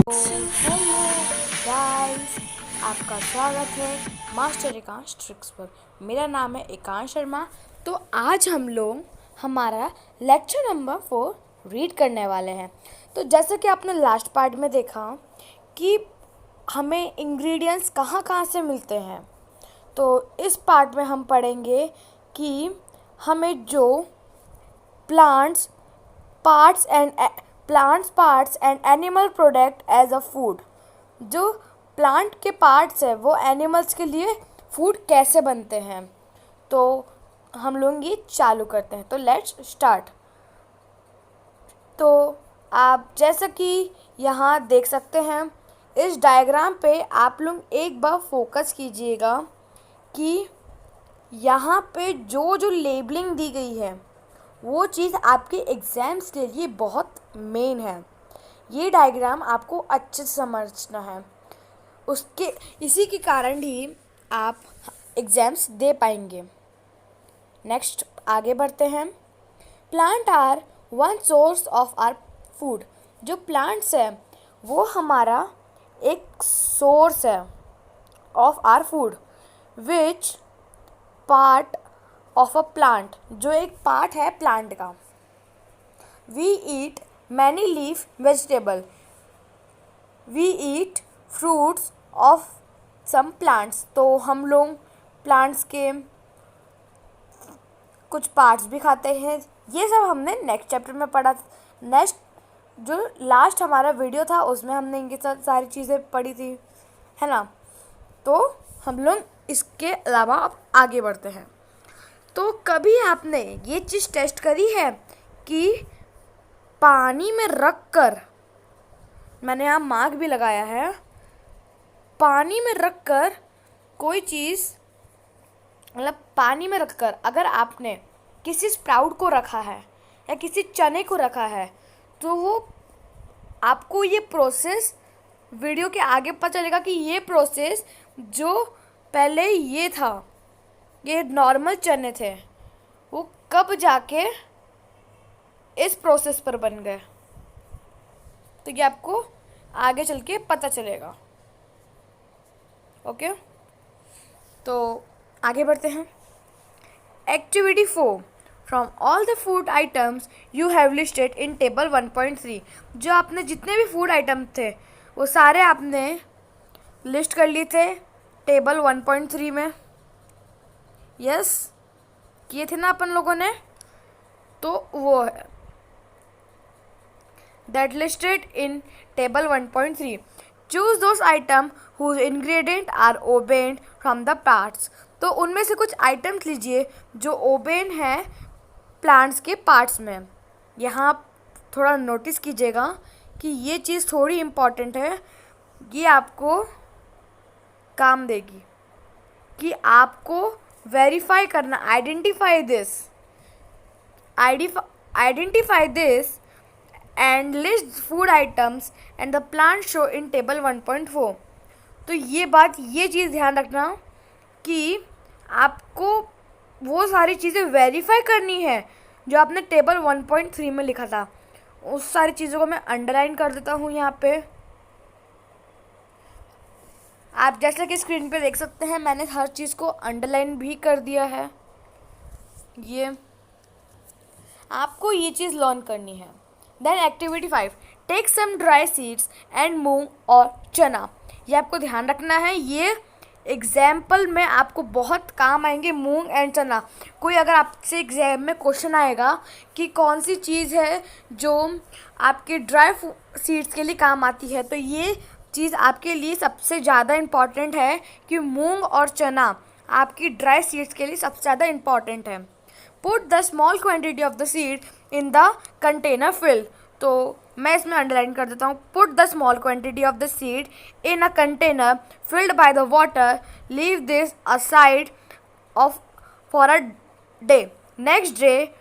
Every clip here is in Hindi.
हेलो गाइस, आपका स्वागत है मास्टर एकांश ट्रिक्स पर। मेरा नाम है एकांश शर्मा। तो आज हम लोग हमारा लेक्चर नंबर 4 रीड करने वाले हैं। तो जैसे कि आपने लास्ट पार्ट में देखा कि हमें इंग्रेडिएंट्स कहाँ कहाँ से मिलते हैं, तो इस पार्ट में हम पढ़ेंगे कि हमें जो plants parts and animal product as a food, जो प्लांट के पार्ट्स है वो एनिमल्स के लिए फूड कैसे बनते हैं। तो हम लोग ये चालू करते हैं। तो लेट्स स्टार्ट। तो आप जैसा कि यहाँ देख सकते हैं, इस डायग्राम पे आप लोग एक बार फोकस कीजिएगा कि यहाँ पे जो जो लेबलिंग दी गई है वो चीज़ आपके एग्ज़ाम्स के लिए बहुत मेन है। ये डायग्राम आपको अच्छे से समझना है, इसी के कारण ही आप एग्ज़ाम्स दे पाएंगे। नेक्स्ट आगे बढ़ते हैं। Plant are one source of our food. जो प्लांट्स है वो हमारा एक सोर्स है of our food. Which part of a plant, जो एक पार्ट है प्लांट का। We eat many leaf vegetable. We eat fruits of some plants. तो हम लोग प्लांट्स के कुछ पार्ट्स भी खाते हैं। ये सब हमने नेक्स्ट चैप्टर में पढ़ा। नेक्स्ट जो लास्ट हमारा वीडियो था उसमें हमने इनके साथ सारी चीज़ें पढ़ी थी, है ना। तो हम लोग इसके अलावा अब आगे बढ़ते हैं। तो कभी आपने ये चीज़ टेस्ट करी है कि पानी में रख कर, मैंने यहाँ मार्क भी लगाया है, पानी में रख कर कोई चीज़, मतलब पानी में रख कर अगर आपने किसी स्प्राउट को रखा है या किसी चने को रखा है, तो वो आपको ये प्रोसेस वीडियो के आगे पता चलेगा कि ये प्रोसेस जो पहले ये था, ये नॉर्मल चने थे, वो कब जाके इस प्रोसेस पर बन गए। तो ये आपको आगे चल के पता चलेगा। ओके, तो आगे बढ़ते हैं। Activity 4, from all the food items you have listed in table 1.3। जो आपने जितने भी फूड आइटम थे वो सारे आपने लिस्ट कर लिए थे टेबल 1.3 में। यस, किए थे ना अपन लोगों ने। तो वो है that listed in table 1.3। Choose those item whose ingredient are obtained from the parts. तो उनमें से कुछ आइटम्स लीजिए जो ओबेन है प्लांट्स के पार्ट्स में। यहाँ थोड़ा नोटिस कीजिएगा कि ये चीज़ थोड़ी इम्पॉर्टेंट है, ये आपको काम देगी कि आपको वेरीफाई करना, identify this and list food items and the plant show in table 1.4। तो ये चीज़ ध्यान रखना कि आपको वो सारी चीज़ें वेरीफाई करनी है जो आपने टेबल 1.3 में लिखा था। उस सारी चीज़ों को मैं अंडरलाइन कर देता हूँ यहाँ पे। आप जैसा कि स्क्रीन पे देख सकते हैं, मैंने हर चीज़ को अंडरलाइन भी कर दिया है। ये आपको ये चीज़ लर्न करनी है। Then activity 5, take some dry seeds and moong और चना। ये आपको ध्यान रखना है, ये एग्जाम्पल में आपको बहुत काम आएंगे मूंग एंड चना। कोई अगर आपसे एग्जाम में क्वेश्चन आएगा कि कौन सी चीज़ है जो आपके ड्राई सीड्स के लिए काम आती है, तो ये चीज़ आपके लिए सबसे ज़्यादा इम्पॉर्टेंट है कि मूंग और चना आपकी ड्राई सीड्स के लिए सबसे ज़्यादा इम्पॉर्टेंट है। Put the small quantity of the seed in the container fill. तो मैं इसमें अंडरलाइन कर देता हूँ। Put the small quantity of the seed in a container filled by the water. Leave this aside of for a day. Next day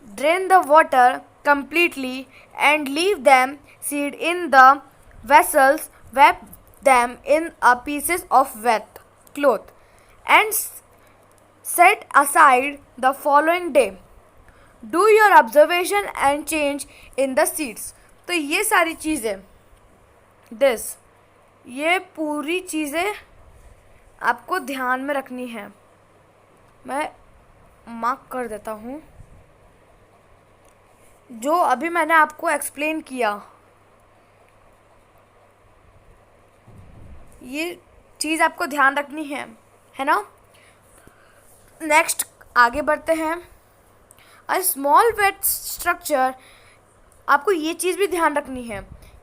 drain the water completely and leave them seed in the vessels. Wrap them in a pieces of wet cloth and set aside the following day. Do your observation and change in the seeds. तो ये सारी चीज़ें दिस। ये पूरी चीज़ें आपको ध्यान में रखनी है। मैं मार्क कर देता हूँ जो अभी मैंने आपको एक्सप्लेन किया। ये चीज़ आपको ध्यान रखनी है ना। नेक्स्ट आगे बढ़ते हैं। अ स्मॉल वेट स्ट्रक्चर, आपको ये चीज़ भी ध्यान रखनी है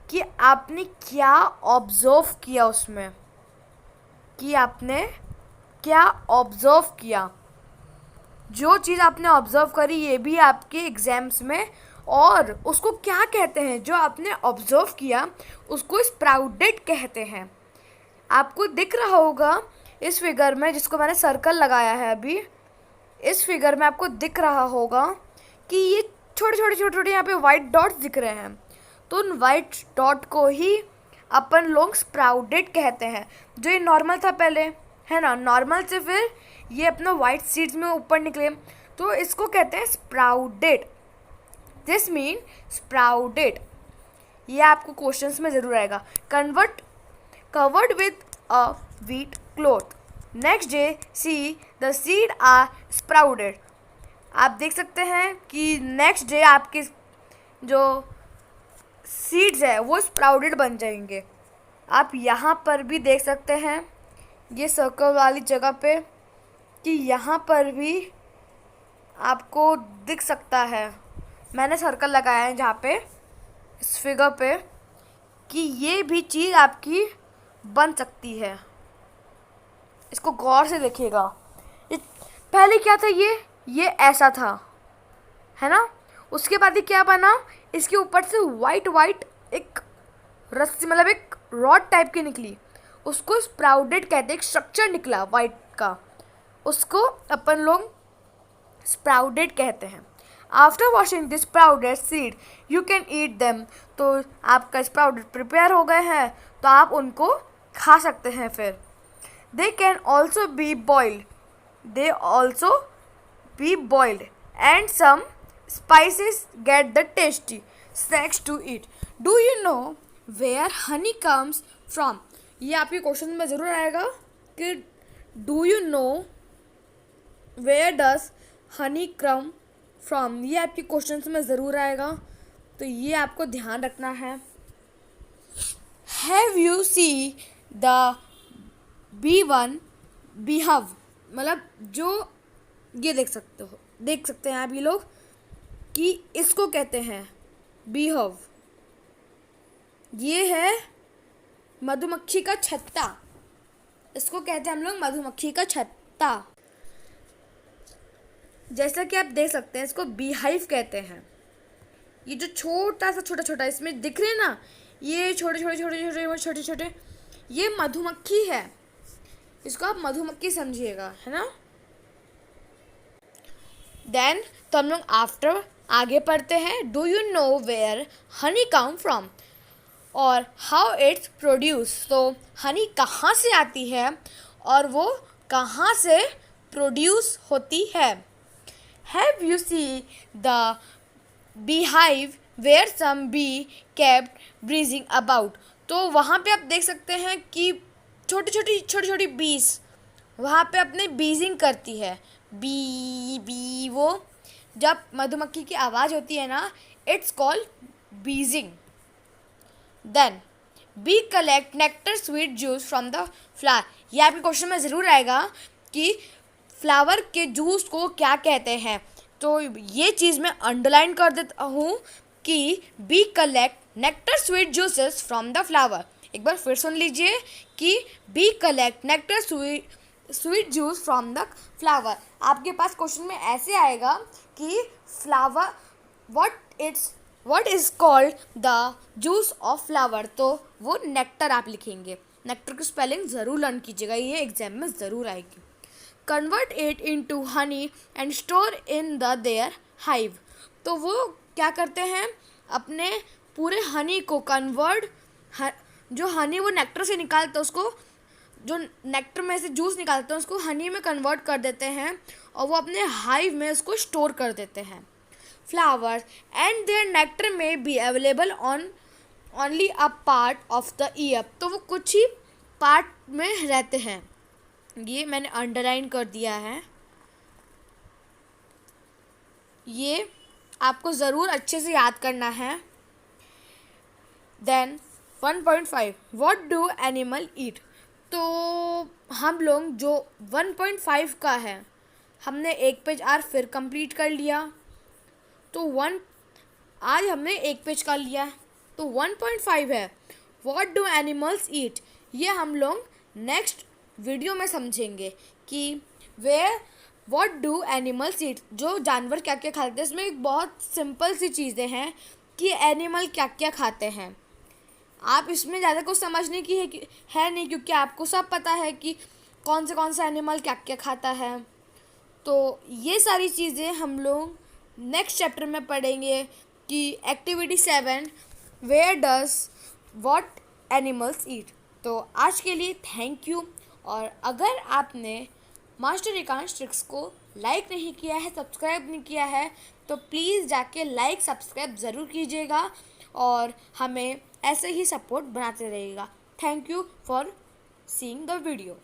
कि आपने क्या ऑब्जर्व किया उसमें, कि आपने क्या ऑब्जर्व किया। जो चीज़ आपने ऑब्जर्व करी ये भी आपके एग्जाम्स में, और उसको क्या कहते हैं जो आपने ऑब्जर्व किया उसको स्प्राउटेड कहते हैं। आपको दिख रहा होगा इस फिगर में, जिसको मैंने सर्कल लगाया है अभी, इस फिगर में आपको दिख रहा होगा कि ये छोटे छोटे छोटे छोटे यहाँ पे वाइट डॉट्स दिख रहे हैं। तो उन वाइट डॉट को ही अपन लोग स्प्राउटेड कहते हैं। जो ये नॉर्मल था पहले, है ना, नॉर्मल से फिर ये अपना वाइट सीड्स में ऊपर निकले, तो इसको कहते हैं स्प्राउटेड। This mean sprouted. ये आपको क्वेश्चंस में ज़रूर आएगा। Covered with a wheat cloth, next day see the seed are sprouted. आप देख सकते हैं कि नेक्स्ट डे आपके जो सीड्स है वो स्प्राउटेड बन जाएंगे। आप यहाँ पर भी देख सकते हैं ये सर्कल वाली जगह पे, कि यहाँ पर भी आपको दिख सकता है, मैंने सर्कल लगाया है जहाँ पे इस फिगर पे, कि ये भी चीज़ आपकी बन सकती है। इसको गौर से देखिएगा। पहले क्या था, ये ऐसा था, है ना। उसके बाद ये क्या बना, इसके ऊपर से वाइट वाइट एक रस्सी, मतलब एक रॉड टाइप की निकली, उसको स्प्राउटेड कहते हैं। एक स्ट्रक्चर निकला वाइट का, उसको अपन लोग स्प्राउटेड कहते हैं। After washing this sprouted seed you can eat them. तो आपका स्प्राउटेड प्रिपेयर हो गए हैं, तो आप उनको खा सकते हैं। फिर they can also be boiled, and some spices get the tasty snacks to eat. Do you know where honey comes from? ये आपके क्वेश्चन में ज़रूर आएगा कि do you know where does honey come from? ये आपके क्वेश्चन में ज़रूर आएगा, तो ये आपको ध्यान रखना है। Have you seen the B1 beehive? मतलब जो ये देख सकते हैं आप ये लोग कि इसको कहते हैं बीहव। ये है मधुमक्खी का छत्ता, इसको कहते हैं हम लोग मधुमक्खी का छत्ता। जैसा कि आप देख सकते हैं इसको बीहाइव कहते हैं। ये जो छोटा छोटा इसमें दिख रहे हैं ना, ये छोटे छोटे ये मधुमक्खी है। इसको आप मधुमक्खी समझिएगा, है ना। देन तो हम लोग आफ्टर आगे पढ़ते हैं। Do you know where honey come from और हाउ इट्स प्रोड्यूस। तो हनी कहाँ से आती है और वो कहाँ से प्रोड्यूस होती है। Have you see the beehive where some bee kept buzzing about। तो वहाँ पे आप देख सकते हैं कि छोटी छोटी बीज वहाँ पे अपने बीजिंग करती है। बी वो जब मधुमक्खी की आवाज़ होती है ना, it's called buzzing. Then bee collect nectar sweet juice from the flower. ये आपके क्वेश्चन में ज़रूर आएगा कि फ्लावर के जूस को क्या कहते हैं। तो ये चीज़ मैं अंडरलाइन कर देता हूँ कि bee collect nectar sweet juices from the flower. एक बार फिर सुन लीजिए कि bee collect nectar sweet juice from the flower. आपके पास क्वेश्चन में ऐसे आएगा कि flower what is called the juice of flower. तो वो नेक्टर आप लिखेंगे। नेक्टर की स्पेलिंग ज़रूर लर्न कीजिएगा, ये एग्जाम में ज़रूर आएगी। Convert it into honey and store in the their hive. तो वो क्या करते हैं, अपने पूरे हनी को कन्वर्ट, जो हनी वो नेक्टर से निकालते हैं, उसको जो नेक्टर में से जूस निकालते हैं उसको हनी में कन्वर्ट कर देते हैं और वो अपने हाइव में उसको स्टोर कर देते हैं। फ्लावर्स एंड देयर नेक्टर में be available on only a part of the year, तो वो कुछ ही पार्ट में रहते हैं। ये मैंने अंडरलाइन कर दिया है, ये आपको ज़रूर अच्छे से याद करना है। Then 1.5 what do animal eat, तो हम लोग जो 1.5 का है, हमने एक पेज आर फिर कंप्लीट कर लिया। तो आज हमने एक पेज कर लिया, तो 1.5 है व्हाट डू एनिमल्स ईट। ये हम लोग नेक्स्ट वीडियो में समझेंगे कि व्हाट डू एनिमल्स ईट, जो जानवर क्या क्या खाते हैं। इसमें एक बहुत सिंपल सी चीज़ें हैं कि एनिमल क्या क्या खाते हैं। आप इसमें ज़्यादा कुछ समझने की है नहीं, क्योंकि आपको सब पता है कि कौन सा एनिमल क्या क्या खाता है। तो ये सारी चीज़ें हम लोग नेक्स्ट चैप्टर में पढ़ेंगे कि activity 7 where does what animals eat. तो आज के लिए थैंक यू। और अगर आपने मास्टर एकांश ट्रिक्स को लाइक नहीं किया है, सब्सक्राइब नहीं किया है, तो प्लीज़ जाके लाइक सब्सक्राइब ज़रूर कीजिएगा और हमें ऐसे ही सपोर्ट बनाते रहिएगा। Thank you for seeing the video.